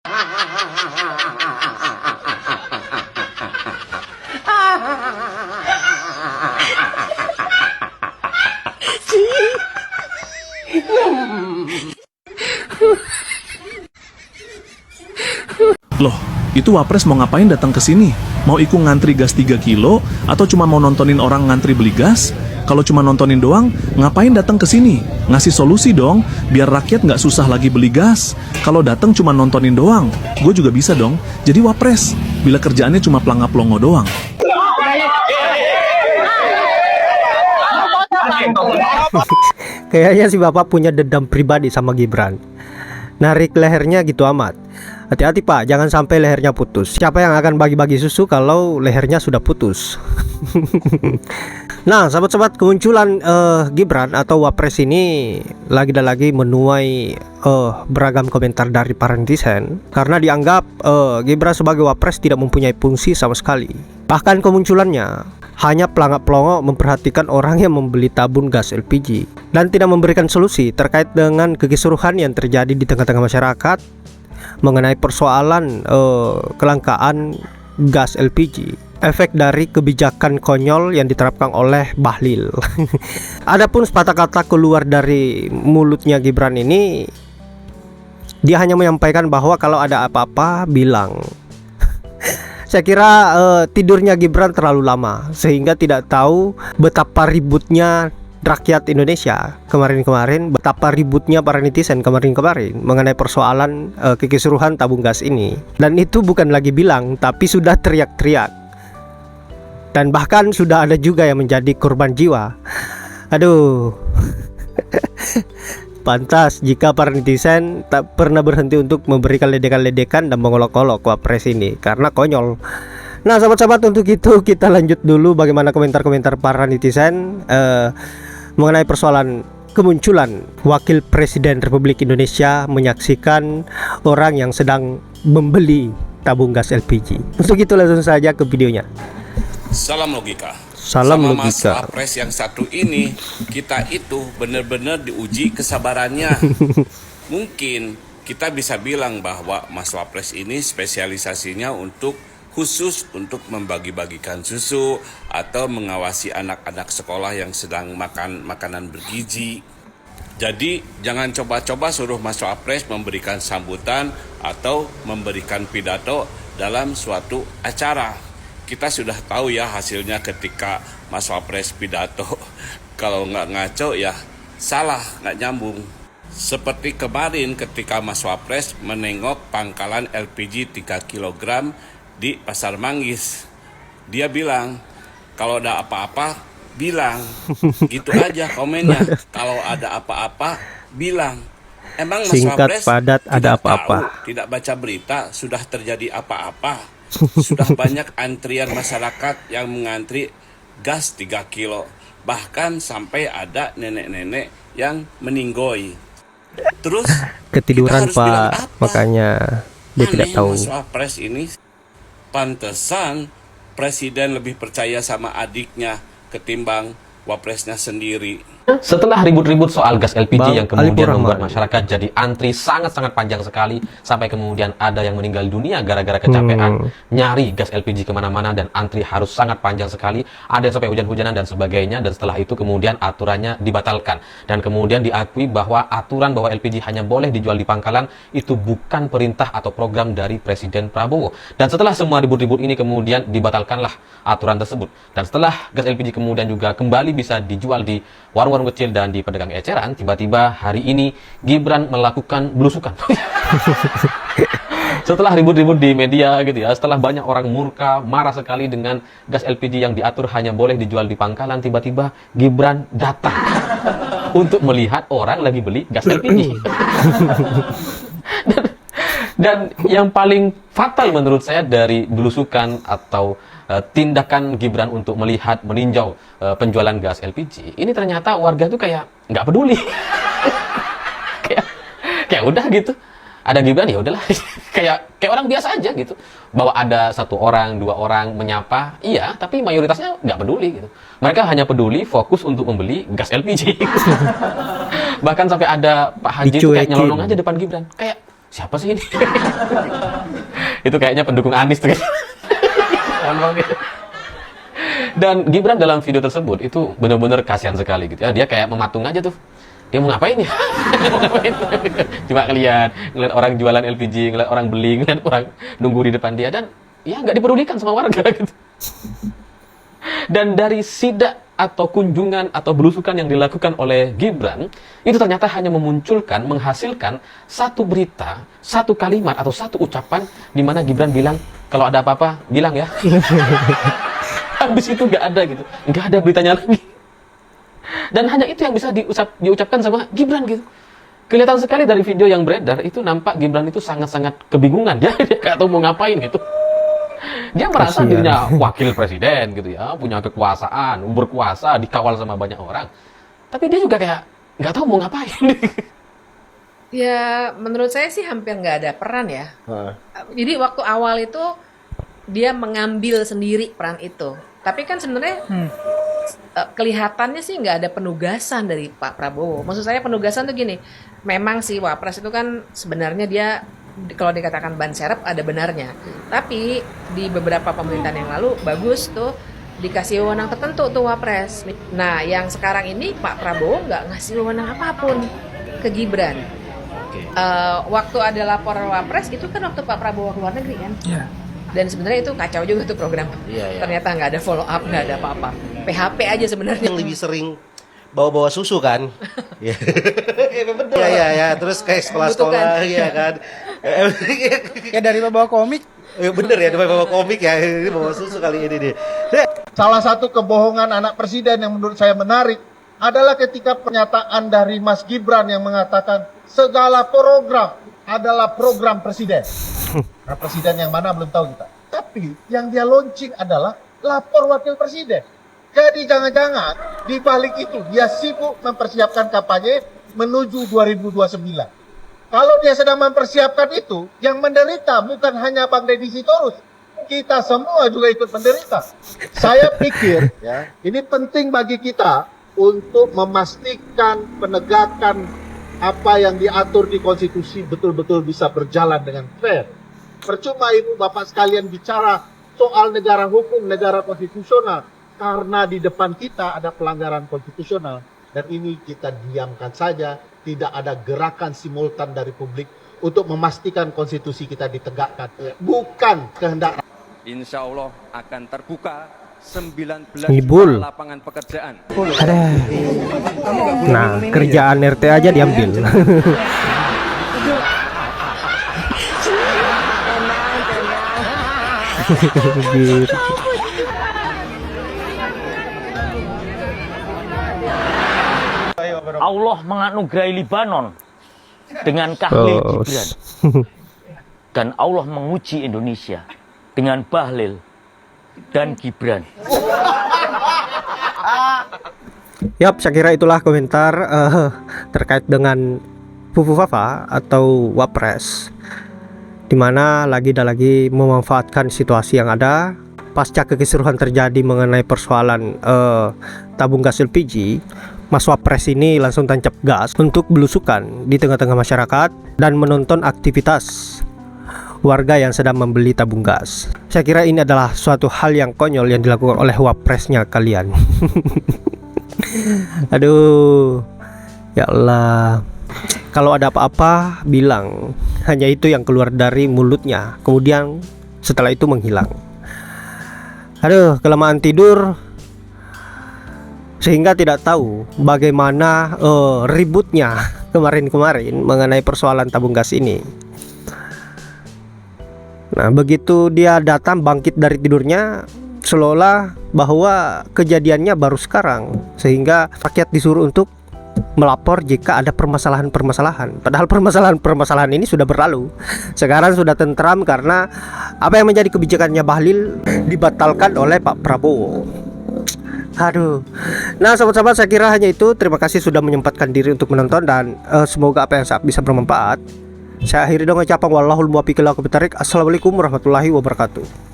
Loh, itu Wapres mau ngapain datang ke sini? Mau ikut ngantri gas 3 kilo atau cuma mau nontonin orang ngantri beli gas? Kalau cuma nontonin doang, ngapain datang ke sini? Ngasih solusi dong, biar rakyat nggak susah lagi beli gas. Kalau datang cuma nontonin doang, gue juga bisa dong. Jadi Wapres, bila kerjaannya cuma pelangap-pelongo doang. Kayaknya si bapak punya dendam pribadi sama Gibran. Narik lehernya gitu amat. Hati-hati pak, jangan sampai lehernya putus. Siapa yang akan bagi-bagi susu kalau lehernya sudah putus? Nah, sahabat-sahabat, kemunculan Gibran atau Wapres ini lagi dan lagi menuai beragam komentar dari para netizen karena dianggap Gibran sebagai Wapres tidak mempunyai fungsi sama sekali. Bahkan kemunculannya hanya pelangap-pelongo memperhatikan orang yang membeli tabung gas LPG dan tidak memberikan solusi terkait dengan kekisruhan yang terjadi di tengah-tengah masyarakat mengenai persoalan kelangkaan gas LPG. Efek dari kebijakan konyol yang diterapkan oleh Bahlil. Adapun sepatah kata keluar dari mulutnya Gibran ini, dia hanya menyampaikan bahwa kalau ada apa-apa bilang. Saya kira tidurnya Gibran terlalu lama sehingga tidak tahu betapa ributnya rakyat Indonesia kemarin-kemarin, betapa ributnya para netizen kemarin-kemarin mengenai persoalan kekisruhan tabung gas ini. Dan itu bukan lagi bilang, tapi sudah teriak-teriak. Dan bahkan sudah ada juga yang menjadi korban jiwa. Aduh. Pantas jika para netizen tak pernah berhenti untuk memberikan ledekan-ledekan dan mengolok-olok Wapres ini karena konyol. Nah, sahabat-sahabat, untuk itu kita lanjut dulu bagaimana komentar-komentar para netizen mengenai persoalan kemunculan Wakil Presiden Republik Indonesia menyaksikan orang yang sedang membeli tabung gas LPG. Untuk itu langsung saja ke videonya. Salam logika. Salam sama logika. Mas Wapres yang satu ini, kita itu benar-benar diuji kesabarannya. Mungkin kita bisa bilang bahwa Mas Wapres ini spesialisasinya khusus untuk membagi-bagikan susu atau mengawasi anak-anak sekolah yang sedang makan makanan bergizi. Jadi jangan coba-coba suruh Mas Wapres memberikan sambutan atau memberikan pidato dalam suatu acara. Kita sudah tahu ya hasilnya ketika Mas Wapres pidato. Kalau nggak ngaco ya salah, nggak nyambung. Seperti kemarin ketika Mas Wapres menengok pangkalan LPG 3 kg di Pasar Manggis. Dia bilang, kalau ada apa-apa bilang. Gitu aja komennya. Kalau ada apa-apa bilang. Emang Mas Singkat, Wapres padat, ada apa-apa. tidak baca berita sudah terjadi apa-apa. Sudah banyak antrian masyarakat yang mengantri gas 3 kilo. Bahkan sampai ada nenek-nenek yang meninggoy. Terus Ketiduran kita harus Pak, bilang apa? makanya dia tidak tahu. Mas Wapres ini pantesan presiden lebih percaya sama adiknya ketimbang Wapresnya sendiri. Setelah ribut-ribut soal gas LPG Bang yang kemudian Alipur membuat Rahman. masyarakat jadi antri sangat-sangat panjang sekali, sampai kemudian ada yang meninggal dunia gara-gara kecapean nyari gas LPG kemana-mana dan antri harus sangat panjang sekali, ada yang sampai hujan-hujanan dan sebagainya. Dan setelah itu kemudian aturannya dibatalkan dan kemudian diakui bahwa aturan bahwa LPG hanya boleh dijual di pangkalan itu bukan perintah atau program dari Presiden Prabowo. Dan setelah semua ribut-ribut ini kemudian dibatalkanlah aturan tersebut. Dan setelah gas LPG kemudian juga kembali bisa dijual di warung-warung kecil dan di pedagang eceran, tiba-tiba hari ini Gibran melakukan belusukan. Setelah ribut-ribut di media gitu ya, setelah banyak orang murka, marah sekali dengan gas LPG yang diatur hanya boleh dijual di pangkalan, tiba-tiba Gibran datang untuk melihat orang lagi beli gas LPG. Dan yang paling fatal menurut saya dari belusukan atau tindakan Gibran untuk melihat, meninjau penjualan gas LPG ini, ternyata warga tuh kayak nggak peduli. kayak udah gitu, ada Gibran ya udahlah. kayak orang biasa aja gitu, bahwa ada 1 orang 2 orang menyapa, iya, tapi mayoritasnya nggak peduli gitu. Mereka hanya peduli fokus untuk membeli gas LPG. Bahkan sampai ada Pak Haji itu kayak nyelonong aja depan Gibran, kayak siapa sih ini? Itu kayaknya pendukung Anies tuh. Dan Gibran dalam video tersebut itu benar-benar kasihan sekali gitu ya. Dia kayak mematung aja tuh. Dia mau ngapain ya? Cuma ngeliat orang jualan LPG, ngeliat orang beli, ngeliat orang nunggu di depan dia, dan ya nggak dipedulikan sama warga gitu. Dan dari sidak atau kunjungan atau belusukan yang dilakukan oleh Gibran, itu ternyata hanya menghasilkan satu berita, satu kalimat atau satu ucapan di mana Gibran bilang, kalau ada apa-apa bilang ya. Habis itu nggak ada gitu, nggak ada beritanya lagi. Dan hanya itu yang bisa diucapkan sama Gibran gitu. Kelihatan sekali dari video yang beredar itu, nampak Gibran itu sangat-sangat kebingungan. Dia nggak tahu mau ngapain gitu. Dia merasa dirinya wakil presiden gitu ya, punya kekuasaan, berkuasa, dikawal sama banyak orang. Tapi dia juga kayak nggak tahu mau ngapain. Ya, menurut saya sih hampir nggak ada peran ya. Jadi waktu awal itu dia mengambil sendiri peran itu. Tapi kan sebenarnya kelihatannya sih nggak ada penugasan dari Pak Prabowo. Maksud saya penugasan tuh gini, memang sih Wapres itu kan sebenarnya dia kalau dikatakan ban serep ada benarnya. Tapi di beberapa pemerintahan yang lalu bagus tuh dikasih wewenang tertentu tuh Wapres. Nah yang sekarang ini Pak Prabowo nggak ngasih wewenang apapun ke Gibran. Waktu ada lapor Wapres itu kan waktu Pak Prabowo ke luar negeri kan. Yeah. Dan sebenarnya itu kacau juga tuh program. Ternyata nggak ada follow up, nggak ada apa-apa. PHP aja sebenarnya. Yang lebih sering bawa-bawa susu kan? Iya. Betul. Iya. Terus kayak sekolah-sekolah ya kan. Ya dari bawa komik. Bener ya, dari bawa komik ya. Ini bawa susu kali ini nih. Salah satu kebohongan anak presiden yang menurut saya menarik adalah ketika pernyataan dari Mas Gibran yang mengatakan segala program adalah program presiden. Nah, presiden yang mana belum tahu kita. Tapi yang dia launching adalah lapor wakil presiden. Jadi jangan-jangan di balik itu dia sibuk mempersiapkan kampanye menuju 2029. Kalau dia sedang mempersiapkan itu, yang menderita bukan hanya Bang Deddy Sitorus, kita semua juga ikut menderita. Saya pikir ya, ini penting bagi kita untuk memastikan penegakan apa yang diatur di konstitusi betul-betul bisa berjalan dengan fair. Percuma ibu bapak sekalian bicara soal negara hukum, negara konstitusional, karena di depan kita ada pelanggaran konstitusional, dan ini kita diamkan saja, tidak ada gerakan simultan dari publik untuk memastikan konstitusi kita ditegakkan. Bukan kehendak. Insya Allah akan terbuka 19 Ngibul. juta lapangan pekerjaan. Nah, kerjaan RT aja diambil. Gitu. Allah menganugerahi Libanon dengan Kahlil Gibran, dan Allah menguji Indonesia dengan Bahlil dan Gibran. Yap, saya kira itulah komentar terkait dengan Fufu Fafa atau Wapres, dimana lagi dan lagi memanfaatkan situasi yang ada pasca kekisruhan terjadi mengenai persoalan tabung gas LPG. Mas Wapres ini langsung tancap gas untuk belusukan di tengah-tengah masyarakat dan menonton aktivitas warga yang sedang membeli tabung gas. Saya kira ini adalah suatu hal yang konyol yang dilakukan oleh Wapresnya kalian. Aduh, ya Allah. Kalau ada apa-apa bilang, hanya itu yang keluar dari mulutnya. Kemudian setelah itu menghilang. Aduh, kelamaan tidur sehingga tidak tahu bagaimana ributnya kemarin-kemarin mengenai persoalan tabung gas ini. Nah, begitu dia datang bangkit dari tidurnya, seolah bahwa kejadiannya baru sekarang, sehingga rakyat disuruh untuk melapor jika ada permasalahan-permasalahan. Padahal permasalahan-permasalahan ini sudah berlalu. Sekarang sudah tentram karena apa yang menjadi kebijakannya Bahlil dibatalkan oleh Pak Prabowo. Aduh. Nah, sahabat-sahabat, saya kira hanya itu. Terima kasih sudah menyempatkan diri untuk menonton, dan semoga apa yang saya bisa bermanfaat. Saya akhiri dengan ucapan wallahul muwaffiq ila aqwamit thoriq. Assalamualaikum warahmatullahi wabarakatuh.